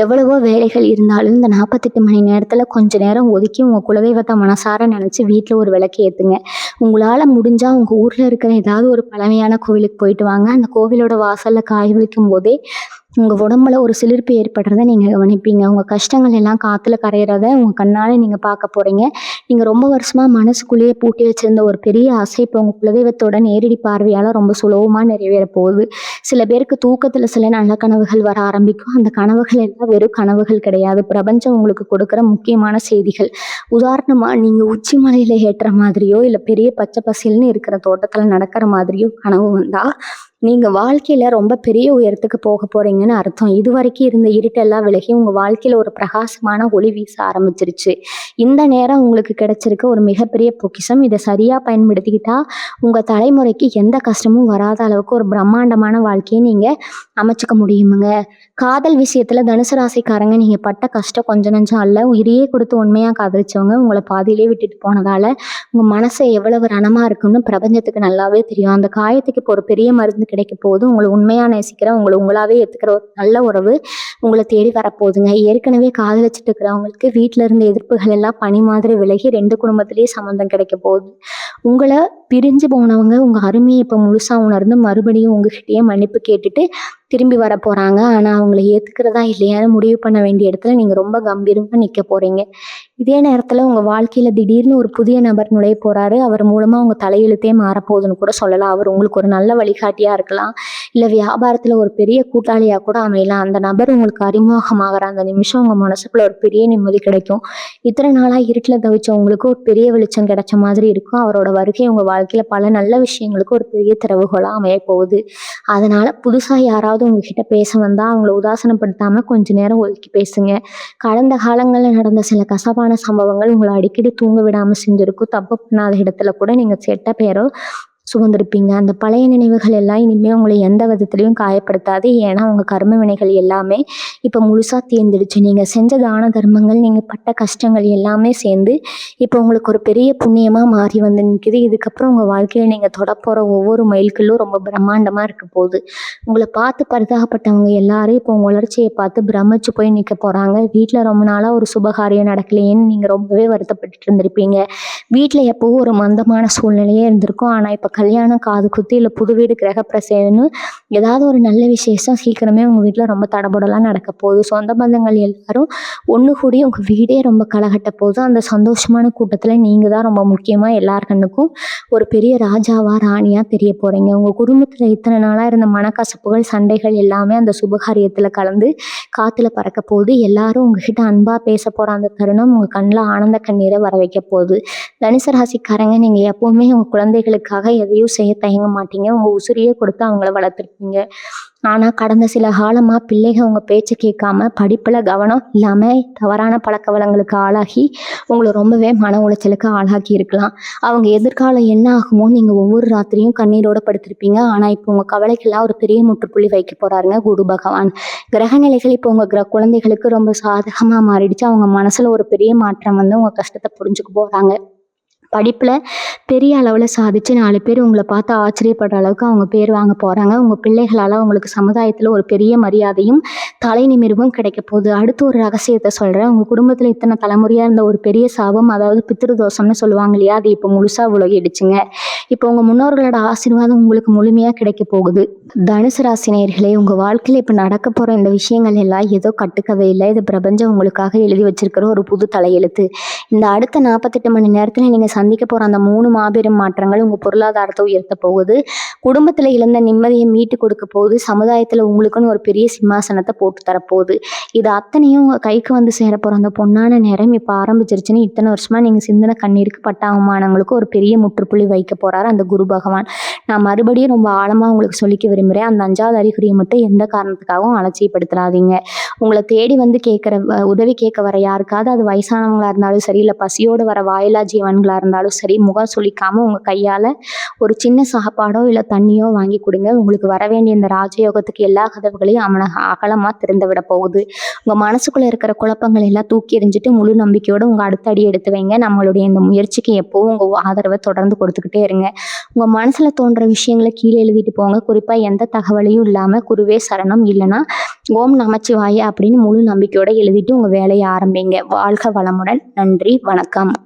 எவ்வளவோ வேலைகள் இருந்தாலும் இந்த 48 மணி நேரத்துல கொஞ்ச நேரம் ஒதுக்கி உங்க குலதெய்வத்தை மனசார நினைச்சு வீட்டுல ஒரு விளக்கு ஏத்துங்க. உங்களால முடிஞ்சா உங்க ஊர்ல இருக்கிற ஏதாவது ஒரு பழமையான கோவிலுக்கு போயிட்டு வாங்க. அந்த கோவிலோட வாசல்ல காய் வைக்கும் போதே உங்கள் உடம்புல ஒரு சிலிர்ப்பு ஏற்படுறத நீங்கள் கவனிப்பீங்க. உங்கள் கஷ்டங்கள் எல்லாம் காற்றுல கரையிறத உங்கள் கண்ணால் நீங்கள் பார்க்க போகிறீங்க. நீங்கள் ரொம்ப வருஷமாக மனசுக்குள்ளேயே பூட்டி வச்சுருந்த ஒரு பெரிய ஆசை இப்போ உங்கள் குலதெய்வத்தோட நேரடி பார்வையால் ரொம்ப சுலபமாக நிறைவேற போகுது. சில பேருக்கு தூக்கத்தில் சில நல்ல கனவுகள் வர ஆரம்பிக்கும். அந்த கனவுகள் எல்லாம் வெறும் கனவுகள் கிடையாது, பிரபஞ்சம் உங்களுக்கு கொடுக்குற முக்கியமான செய்திகள். உதாரணமாக நீங்கள் உச்சி மலையில் ஏற்றுற மாதிரியோ இல்லை பெரிய பச்சை பசேல்னு இருக்கிற தோட்டத்தில் நடக்கிற மாதிரியோ கனவு வந்தால் நீங்கள் வாழ்க்கையில் ரொம்ப பெரிய உயரத்துக்கு போக போகிறீங்கன்னு அர்த்தம். இதுவரைக்கும் இருந்த இருட்டெல்லாம் விலகி உங்கள் வாழ்க்கையில் ஒரு பிரகாசமான ஒளி வீச ஆரம்பிச்சிருச்சு. இந்த நேரம் உங்களுக்கு கிடைச்சிருக்க ஒரு மிகப்பெரிய பொக்கிஷம். இதை சரியாக பயன்படுத்திக்கிட்டா உங்கள் தலைமுறைக்கு எந்த கஷ்டமும் வராத அளவுக்கு ஒரு பிரம்மாண்டமான வாழ்க்கையை நீங்கள் அமைச்சிக்க முடியுமுங்க. காதல் விஷயத்தில் தனுசு ராசிக்காரங்க நீங்கள் பட்ட கஷ்டம் கொஞ்சம் நஞ்சம் அல்ல. உயிரையே கொடுத்து உண்மையாக காதலிச்சவங்க உங்களை பாதியிலே விட்டுட்டு போனதால் உங்கள் மனசை எவ்வளவு ரணமாக இருக்குன்னு பிரபஞ்சத்துக்கு நல்லாவே தெரியும். அந்த காயத்துக்கு இப்போ ஒரு பெரிய மருந்து கிடைக்க போகுது. உங்களை உண்மையாக நேசிக்கிற உங்களாவே ஏற்றுக்கிற ஒரு நல்ல உறவு உங்களை தேடி வரப்போகுதுங்க. ஏற்கனவே காதலிச்சுட்டு இருக்கிறவங்களுக்கு வீட்டில் இருந்த எதிர்ப்புகள் எல்லாம் பனி மாதிரி விலகி 2 குடும்பத்திலேயே சம்மந்தம் கிடைக்க போகுது. உங்களை பிரிஞ்சு போனவங்க உங்கள் அருமையை இப்போ முழுசாக உணர்ந்து மறுபடியும் உங்ககிட்டயே மன்னிப்பு கேட்டுட்டு திரும்பி வர போகிறாங்க. ஆனால் அவங்கள ஏற்றுக்கிறதா இல்லையான்னு முடிவு பண்ண வேண்டிய இடத்துல நீங்கள் ரொம்ப கம்பீரமாக நிற்க போகிறீங்க. இதே நேரத்தில் உங்கள் வாழ்க்கையில் திடீர்னு ஒரு புதிய நபர் நுழைய போகிறாரு. அவர் மூலமாக உங்கள் தலையெழுத்தே மாறப்போகுதுன்னு கூட சொல்லலாம். அவர் உங்களுக்கு ஒரு நல்ல வழிகாட்டியாக இருக்கலாம், இல்லை வியாபாரத்தில் ஒரு பெரிய கூட்டாளியாக கூட அமையலாம். அந்த நபர் உங்களுக்கு அறிமுகமாகிற அந்த நிமிஷம் உங்கள் மனசுக்குள்ள ஒரு பெரிய நிம்மதி கிடைக்கும். இத்தனை நாளாக இருட்டில் தவிச்சவங்களுக்கு ஒரு பெரிய வெளிச்சம் கிடைச்ச மாதிரி இருக்கும். அவரோட வருகை உங்கள் வாழ்க்கையில் பல நல்ல விஷயங்களுக்கு ஒரு பெரிய திறவுகோலாக அமைய போகுது. அதனால் புதுசாக யாராவது உங்ககிட்ட பேச வந்தால் அவங்கள உதாசனப்படுத்தாமல் கொஞ்ச நேரம் ஒதுக்கி பேசுங்க. கடந்த காலங்களில் நடந்த சில கசப்பான சம்பவங்கள் உங்களை அடிக்கடி தூங்க விடாமல் செஞ்சுருக்கும். தப்பு பண்ணாத இடத்துல கூட நீங்கள் கெட்ட பேரோ சுமந்திருப்பீங்க. அந்த பழைய நினைவுகள் எல்லாம் இனிமேல் உங்களை எந்த விதத்துலையும் காயப்படுத்தாது. ஏன்னா உங்கள் கர்ம வினைகள் எல்லாமே இப்போ முழுசாக தீர்ந்துடுச்சு. நீங்கள் செஞ்ச தான தர்மங்கள், நீங்கள் பட்ட கஷ்டங்கள் எல்லாமே சேர்ந்து இப்போ உங்களுக்கு ஒரு பெரிய புண்ணியமாக மாறி வந்து நிற்கிது. இதுக்கப்புறம் உங்கள் வாழ்க்கையில் நீங்கள் தொடப்போகிற ஒவ்வொரு மைல்கல்லும் ரொம்ப பிரம்மாண்டமாக இருக்க போகுது. உங்களை பார்த்து பரிதாகப்பட்டவங்க எல்லாரும் இப்போ உங்கள் வளர்ச்சியை பார்த்து பிரமிச்சு போய் நிற்க போகிறாங்க. வீட்டில் ரொம்ப நாளாக ஒரு சுபகாரியம் நடக்கலையேன்னு நீங்கள் ரொம்பவே வருத்தப்பட்டு இருந்திருப்பீங்க. வீட்டில் எப்போவும் ஒரு மந்தமான சூழ்நிலையே இருந்திருக்கும். ஆனால் இப்போ கல்யாணம், காது குத்து, இல்லை புது வீடு, கிரகப்பிரவேசம்னு ஏதாவது ஒரு நல்ல விசேஷம் சீக்கிரமே உங்கள் வீட்டில் ரொம்ப தடபுடலாம் நடக்க போகுது. சொந்த பந்தங்கள் எல்லாரும் ஒன்று கூடி உங்கள் வீடே ரொம்ப களைகட்ட போகுது. அந்த சந்தோஷமான கூட்டத்தில் நீங்கள் தான் ரொம்ப முக்கியமாக எல்லார் கண்ணுக்கும் ஒரு பெரிய ராஜாவா ராணியாக தெரிய போகிறீங்க. உங்கள் குடும்பத்தில் இத்தனை நாளாக இருந்த மனக்கசப்புகள், சண்டைகள் எல்லாமே அந்த சுபகாரியத்தில் கலந்து காற்றுல பறக்க போகுது. எல்லாரும் உங்ககிட்ட அன்பாக பேச போகிற அந்த தருணம் உங்கள் கண்ணில் ஆனந்த கண்ணீரை வர வைக்க போகுது. தனுசு ராசிக்காரங்க, நீங்கள் எப்போவுமே உங்கள் குழந்தைகளுக்காக எதையும் செய்ய தயங்க மாட்டீங்க. உங்கள் உசிரியே கொடுத்து அவங்கள வளர்த்துருப்பீங்க. ஆனால் கடந்த சில காலமாக பிள்ளைகள் உங்கள் பேச்சை கேட்காம படிப்பில் கவனம் இல்லாமல் தவறான பழக்க வளங்களுக்கு ஆளாகி உங்களை ரொம்பவே மன உளைச்சலுக்கு ஆளாக்கி இருக்கலாம். அவங்க எதிர்காலம் என்ன ஆகுமோ நீங்கள் ஒவ்வொரு ராத்திரியும் கண்ணீரோடு படுத்திருப்பீங்க. ஆனால் இப்போ உங்கள் கவலைக்கெல்லாம் ஒரு பெரிய முற்றுப்புள்ளி வைக்க போகிறாருங்க குரு பகவான். கிரகநிலைகள் இப்போ உங்கள் குழந்தைகளுக்கு ரொம்ப சாதகமாக மாறிடுச்சு. அவங்க மனசில் ஒரு பெரிய மாற்றம் வந்து உங்கள் கஷ்டத்தை புரிஞ்சுக்க போகிறாங்க. படிப்பில் பெரிய அளவில் சாதிச்சு 4 பேர் உங்களை பார்த்து ஆச்சரியப்படுற அளவுக்கு அவங்க பேர் வாங்க போகிறாங்க. உங்கள் பிள்ளைகளால் உங்களுக்கு சமுதாயத்தில் ஒரு பெரிய மரியாதையும் தலை நிமிர்வும் கிடைக்க போகுது. அடுத்து ஒரு ரகசியத்தை சொல்கிறேன். உங்கள் குடும்பத்தில் இத்தனை தலைமுறையாக இருந்த ஒரு பெரிய சாபம், அதாவது பித்ருதோஷம்னு சொல்லுவாங்க இல்லையா, அது இப்போ முழுசாக உலகிடுச்சுங்க. இப்போ உங்கள் முன்னோர்களோட ஆசீர்வாதம் உங்களுக்கு முழுமையாக கிடைக்க போகுது. தனுசு ராசி நேயர்களே, உங்கள் வாழ்க்கையில் இப்போ நடக்க போகிற இந்த விஷயங்கள் எல்லாம் ஏதோ கட்டுக்கதை இல்லை. இது பிரபஞ்சம் உங்களுக்காக எழுதி வச்சிருக்கிற ஒரு புது தலையெழுத்து. இந்த அடுத்த 48 மணி நேரத்தில் நீங்கள் சந்திக்க போகிற அந்த 3 மாபெரும் மாற்றங்கள் உங்கள் பொருளாதாரத்தை உயர்த்த போகுது. குடும்பத்தில் இழந்த நிம்மதியை மீட்டு கொடுக்க போகுது. சமுதாயத்தில் உங்களுக்குன்னு ஒரு பெரிய சிம்மாசனத்தை போட்டு தரப்போகுது. இது அத்தனையும் உங்கள் கைக்கு வந்து சேர போகிற அந்த பொன்னான நேரம் இப்போ ஆரம்பிச்சிருச்சுன்னு இத்தனை வருஷமாக நீங்கள் சிந்தின கண்ணீருக்கு பட்ட அவமானங்களுக்கு ஒரு பெரிய முற்றுப்புள்ளி வைக்க போகிறாரு அந்த குரு பகவான். நான் மறுபடியும் ரொம்ப ஆழமாக உங்களுக்கு சொல்லிக்க விரும்புகிறேன். அந்த 5வது அறிகுறியை மட்டும் எந்த காரணத்துக்காகவும் அலட்சியப்படுத்துறாதீங்க. உங்களை தேடி வந்து உதவி கேட்க வர யாருக்காவது, அது வயசானவங்களா இருந்தாலும் சரி, இல்லை பசியோடு வர வாயிலா ஜீவன்களாக இருந்தாலும் சரி, முகம் சொல்லிக்காமல் உங்கள் கையால் ஒரு சின்ன சாப்பாடோ இல்லை தண்ணியோ வாங்கி கொடுங்க. உங்களுக்கு வர வேண்டிய இந்த ராஜயோகத்துக்கு எல்லா கதவுகளையும் அகலமாக திறந்து விட போகுது. உங்கள் மனசுக்குள்ளே இருக்கிற குழப்பங்கள் எல்லாம் தூக்கி எறிஞ்சிட்டு முழு நம்பிக்கையோடு உங்கள் அடுத்த அடி எடுத்து வைங்க. நம்மளுடைய இந்த முயற்சிக்கு எப்போவும் உங்கள் ஆதரவை தொடர்ந்து கொடுத்துக்கிட்டே இருங்க. உங்கள் மனசில் தோன்ற விஷயங்களை கீழே எழுதிட்டு போங்க. குறிப்பாக எந்த தகவலையும் இல்லாமல் குருவே சரணம், இல்லைன்னா ஓம் நமச்சிவாய அப்படின்னு முழு நம்பிக்கையோடு எழுதிட்டு உங்கள் வேலையை ஆரம்பிங்க. வாழ்க வளமுடன். நன்றி, வணக்கம்.